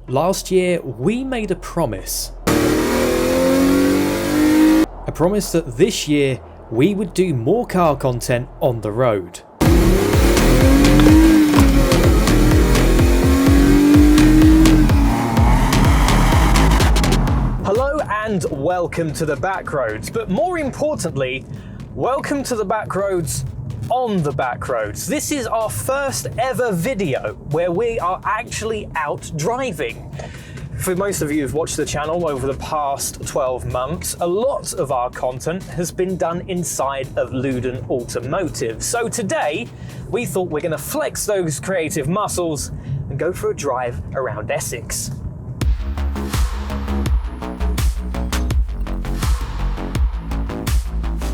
Last year we made a promise. A promise that this year we would do more car content on the road. Hello and welcome to the back roads, but more importantly, welcome to the back roads on the back roads. This is our first ever video where we are actually out driving. For most of you who've watched the channel over the past 12 months, a lot of our content has been done inside of LUDEN Automotive. So today, we thought we're going to flex those creative muscles and go for a drive around Essex.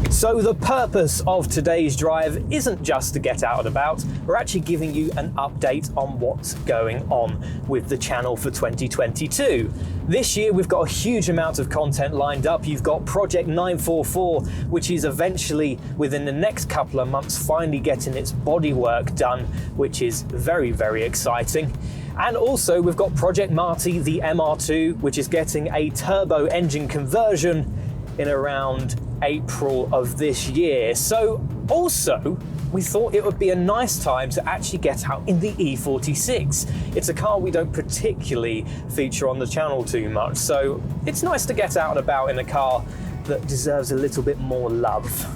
So the purpose of today's drive isn't just to get out and about, we're actually giving you an update on what's going on with the channel for 2022. This year we've got a huge amount of content lined up. You've got Project 944, which is eventually within the next couple of months finally getting its bodywork done, which is very, very exciting. And also we've got Project Marty the MR2, which is getting a turbo engine conversion in around April of this year. So also we thought it would be a nice time to actually get out in the E46. It's a car we don't particularly feature on the channel too much, so it's nice to get out and about in a car that deserves a little bit more love.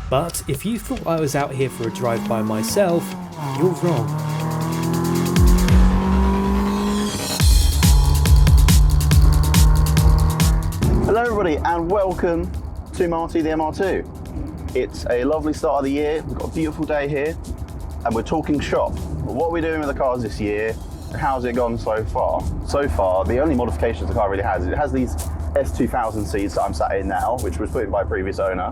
But if you thought I was out here for a drive by myself, you're wrong. Hello everybody and welcome to Marty the MR2. It's a lovely start of the year, we've got a beautiful day here and we're talking shop. What are we doing with the cars this year and how's it gone so far? So far, the only modifications the car really has is it has these S2000 seats that I'm sat in now, which was put in by a previous owner,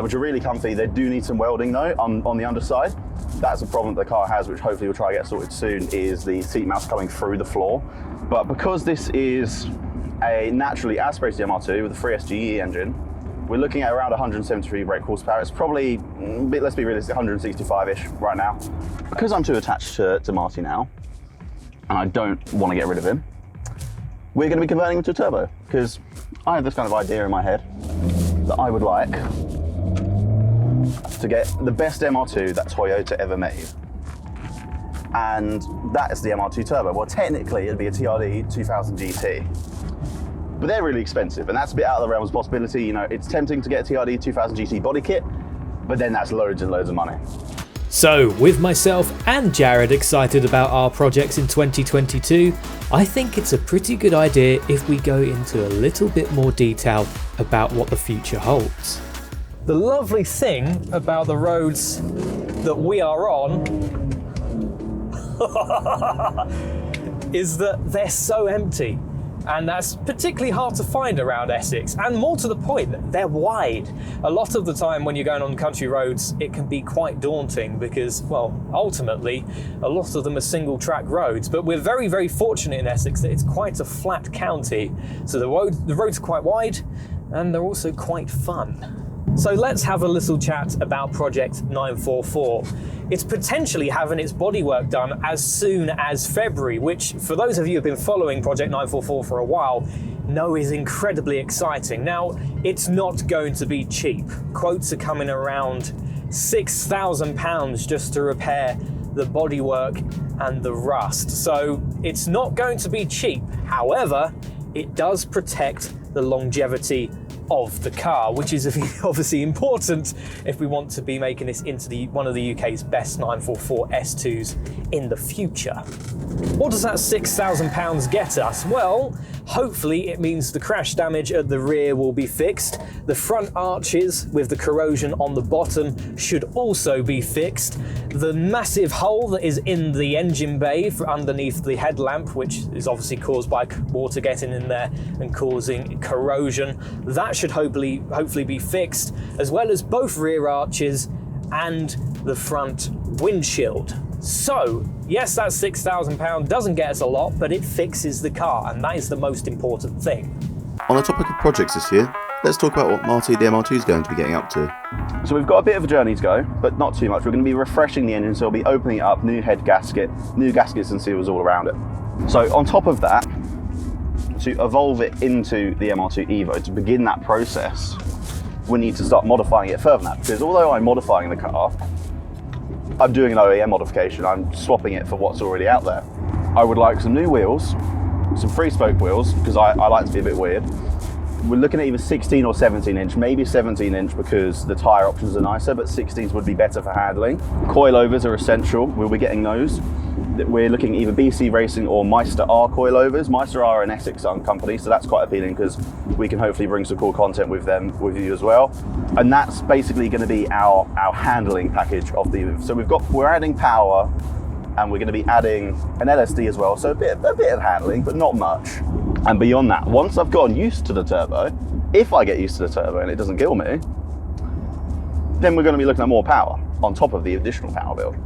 which are really comfy. They do need some welding though on the underside. That's a problem that the car has, which hopefully we'll try to get sorted soon, is the seat mounts coming through the floor. But because this is a naturally aspirated MR2 with a 3SGE engine, we're looking at around 173 brake horsepower. It's probably, let's be realistic, 165-ish right now. Because I'm too attached to Marty now, and I don't want to get rid of him, we're going to be converting him to a turbo, because I have this kind of idea in my head that I would like to get the best MR2 that Toyota ever made. And that is the MR2 turbo. Well, technically it'd be a TRD 2000 GT. But they're really expensive, and that's a bit out of the realms of possibility. You know, it's tempting to get a TRD 2000 GT body kit, but then that's loads and loads of money. So, with myself and Jared excited about our projects in 2022, I think it's a pretty good idea if we go into a little bit more detail about what the future holds. The lovely thing about the roads that we are on is that they're so empty. And that's particularly hard to find around Essex, and more to the point, they're wide. A lot of the time when you're going on country roads, it can be quite daunting because, well, ultimately, a lot of them are single track roads, but we're very, very fortunate in Essex that it's quite a flat county. So the roads are quite wide, and they're also quite fun. So let's have a little chat about Project 944. It's potentially having its bodywork done as soon as February, which for those of you who've been following Project 944 for a while, know is incredibly exciting. Now, it's not going to be cheap. Quotes are coming around £6,000 just to repair the bodywork and the rust. So it's not going to be cheap. However, it does protect the longevity of the car, which is obviously important if we want to be making this into one of the UK's best 944 S2s in the future. What does that £6,000 get us? Well, hopefully it means the crash damage at the rear will be fixed. The front arches with the corrosion on the bottom should also be fixed. The massive hole that is in the engine bay for underneath the headlamp, which is obviously caused by water getting in there and causing corrosion, that should hopefully be fixed, as well as both rear arches and the front windshield. So, yes, that £6,000 doesn't get us a lot, but it fixes the car, and that is the most important thing. On the topic of projects this year, let's talk about what Marty the MR2 is going to be getting up to. So we've got a bit of a journey to go, but not too much. We're going to be refreshing the engine, so we'll be opening it up, new head gasket, new gaskets and seals all around it. So on top of that, to evolve it into the MR2 Evo, to begin that process, we need to start modifying it further than that. Because although I'm modifying the car, I'm doing an OEM modification. I'm swapping it for what's already out there. I would like some new wheels, some free spoke wheels, because I like to be a bit weird. We're looking at either 16 or 17 inch, maybe 17 inch because the tyre options are nicer, but 16s would be better for handling. Coilovers are essential, we'll be getting those. We're looking at either BC Racing or Meister R coilovers. Meister R are an Essex company, so that's quite appealing because we can hopefully bring some cool content with them, with you as well. And that's basically going to be our handling package of the, so we're adding power, and we're going to be adding an LSD as well, so a bit of handling, but not much. And beyond that, once I've gotten used to the turbo, if I get used to the turbo and it doesn't kill me, then we're going to be looking at more power on top of the additional power build.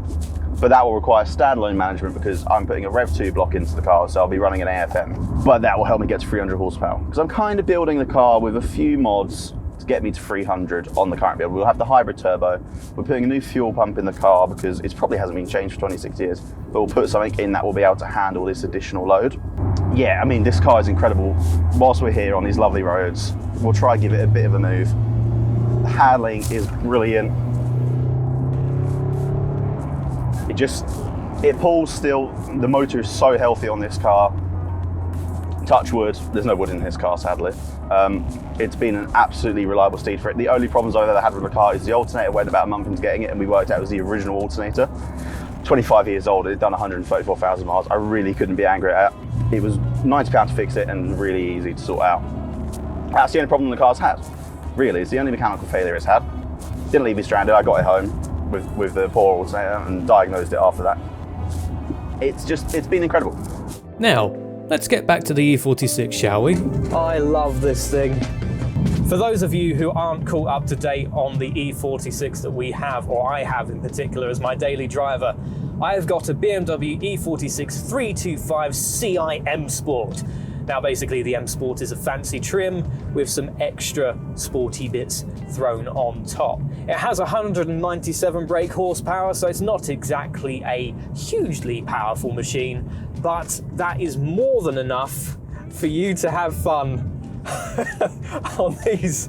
But that will require standalone management because I'm putting a Rev 2 block into the car, so I'll be running an AFM. But that will help me get to 300 horsepower. Because I'm kind of building the car with a few mods to get me to 300 on the current build. We'll have the hybrid turbo. We're putting a new fuel pump in the car because it probably hasn't been changed for 26 years. But we'll put something in that will be able to handle this additional load. Yeah, I mean, this car is incredible. Whilst we're here on these lovely roads, we'll try and give it a bit of a move. The handling is brilliant. It pulls still. The motor is so healthy on this car. Touch wood, there's no wood in this car, sadly. It's been an absolutely reliable steed for it. The only problems I've ever had with the car is the alternator went about a month into getting it, and we worked out it was the original alternator. 25 years old, it had done 134,000 miles. I really couldn't be angry at it. It was £90 to fix it and really easy to sort out. That's the only problem the car's had. Really, it's the only mechanical failure it's had. Didn't leave me stranded, I got it home with the poor alternator and diagnosed it after that. It's been incredible. Now, let's get back to the E46, shall we? I love this thing. For those of you who aren't caught up to date on the E46 that we have, or I have in particular as my daily driver, I have got a BMW E46 325 Ci Msport. Now basically the Msport is a fancy trim with some extra sporty bits thrown on top. It has 197 brake horsepower, so it's not exactly a hugely powerful machine, but that is more than enough for you to have fun on these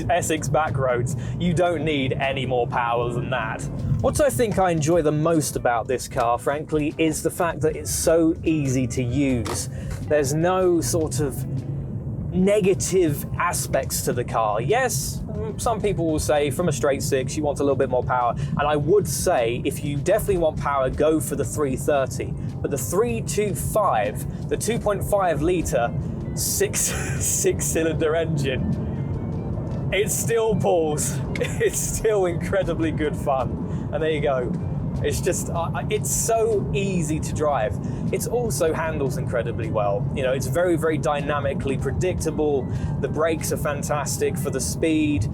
Essex back roads. You don't need any more power than that. What I think I enjoy the most about this car, frankly, is the fact that it's so easy to use. There's no sort of negative aspects to the car. Yes, some people will say from a straight six you want a little bit more power, and I would say if you definitely want power, go for the 330, but the 325, the 2.5 litre six-cylinder engine, it still pulls. It's still incredibly good fun. And there you go. It's just, it's so easy to drive. It also handles incredibly well. You know, it's very, very dynamically predictable. The brakes are fantastic for the speed.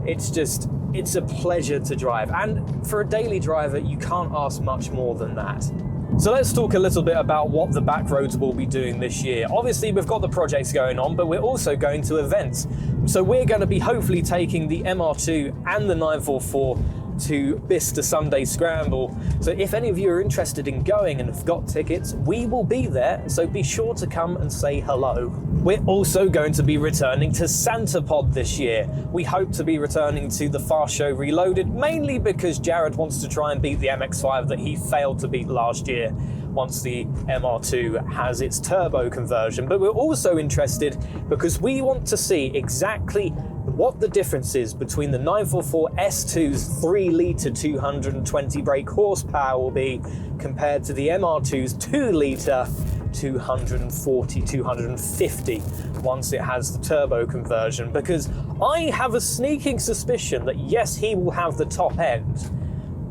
It's just, it's a pleasure to drive. And for a daily driver, you can't ask much more than that. So let's talk a little bit about what the back roads will be doing this year. Obviously, we've got the projects going on, but we're also going to events. So we're going to be hopefully taking the MR2 and the 944 to Bicester Sunday Scramble. So if any of you are interested in going and have got tickets, we will be there, so be sure to come and say hello. We're also going to be returning to Santa Pod this year. We hope to be returning to the Fast Show Reloaded, mainly because Jared wants to try and beat the MX-5 that he failed to beat last year once the MR2 has its turbo conversion. But we're also interested because we want to see exactly what the difference is between the 944 S2's 3 litre 220 brake horsepower will be compared to the MR2's 2 litre 240, 250 once it has the turbo conversion, because I have a sneaking suspicion that yes, he will have the top end,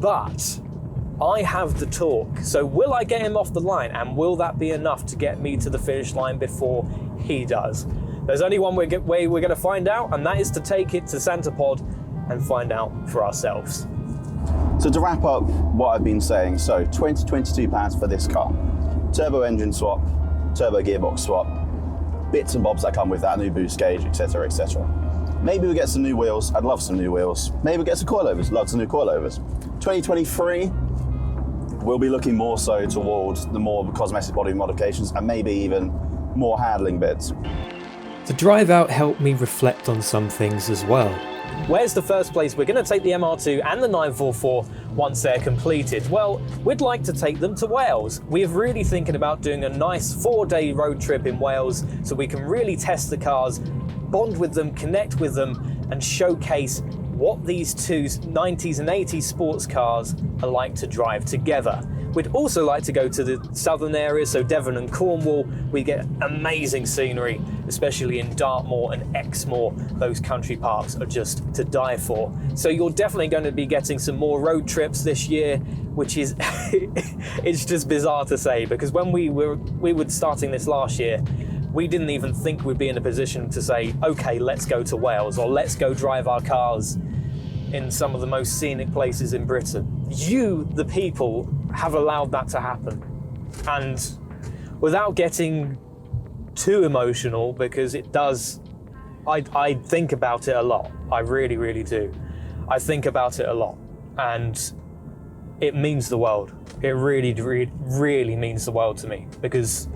but I have the torque. So will I get him off the line, and will that be enough to get me to the finish line before he does? There's only one way we're going to find out, and that is to take it to Santa Pod and find out for ourselves. So to wrap up what I've been saying, so 2022 plans for this car. Turbo engine swap, turbo gearbox swap, bits and bobs that come with that, new boost gauge, etc, etc. Maybe we get some new wheels. I'd love some new wheels. Maybe we get some coilovers. Love some new coilovers. 2023, we'll be looking more so towards the more cosmetic body modifications, and maybe even more handling bits. The drive out helped me reflect on some things as well. Where's the first place we're going to take the MR2 and the 944 once they're completed? Well, we'd like to take them to Wales. We're really thinking about doing a nice 4-day road trip in Wales so we can really test the cars, bond with them, connect with them, and showcase what these two 90s and 80s sports cars are like to drive together. We'd also like to go to the southern areas, so Devon and Cornwall. We get amazing scenery, especially in Dartmoor and Exmoor. Those country parks are just to die for. So you're definitely going to be getting some more road trips this year, which is, it's just bizarre to say, because when we were starting this last year, we didn't even think we'd be in a position to say, okay, let's go to Wales, or let's go drive our cars in some of the most scenic places in Britain. You, the people, have allowed that to happen. And without getting too emotional, because it does, I think about it a lot. I really, really do. I think about it a lot. And it means the world. It really, really means the world to me, because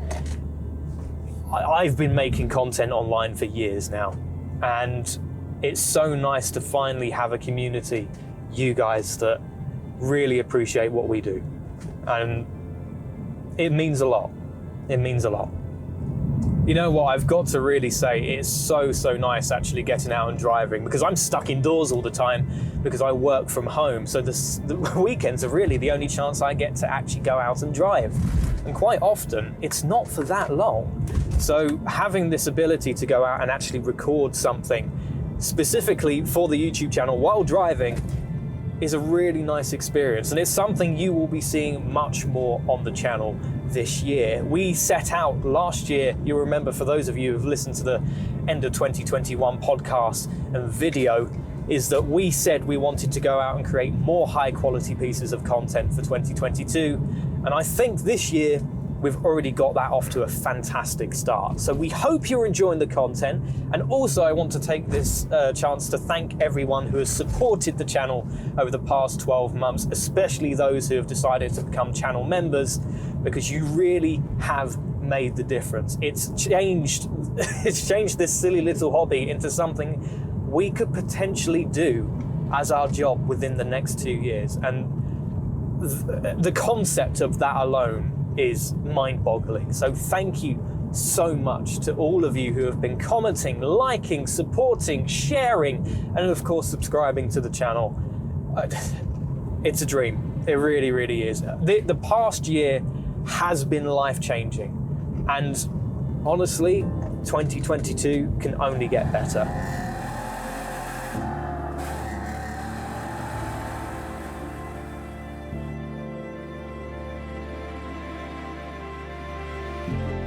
I've been making content online for years now, and it's so nice to finally have a community, you guys, that really appreciate what we do. And it means a lot. It means a lot. You know what, I've got to really say, it's so nice actually getting out and driving, because I'm stuck indoors all the time because I work from home. So the weekends are really the only chance I get to actually go out and drive. And quite often, it's not for that long. So having this ability to go out and actually record something specifically for the YouTube channel while driving is a really nice experience, and it's something you will be seeing much more on the channel this year. We set out last year, you remember, for those of you who've listened to the end of 2021 podcast and video, is that we said we wanted to go out and create more high quality pieces of content for 2022, and I think this year we've already got that off to a fantastic start. So we hope you're enjoying the content. And also I want to take this chance to thank everyone who has supported the channel over the past 12 months, especially those who have decided to become channel members, because you really have made the difference. It's changed this silly little hobby into something we could potentially do as our job within the next 2 years. And the concept of that alone is mind-boggling. So thank you so much to all of you who have been commenting, liking, supporting, sharing, and of course subscribing to the channel. It's a dream. It really, really is. The past year has been life-changing, and honestly, 2022 can only get better.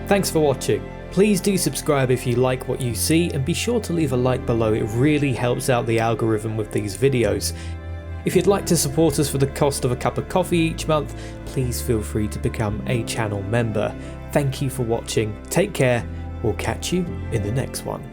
Thanks for watching. Please do subscribe if you like what you see, and be sure to leave a like below. It really helps out the algorithm with these videos. If you'd like to support us for the cost of a cup of coffee each month, please feel free to become a channel member. Thank you for watching. Take care. We'll catch you in the next one.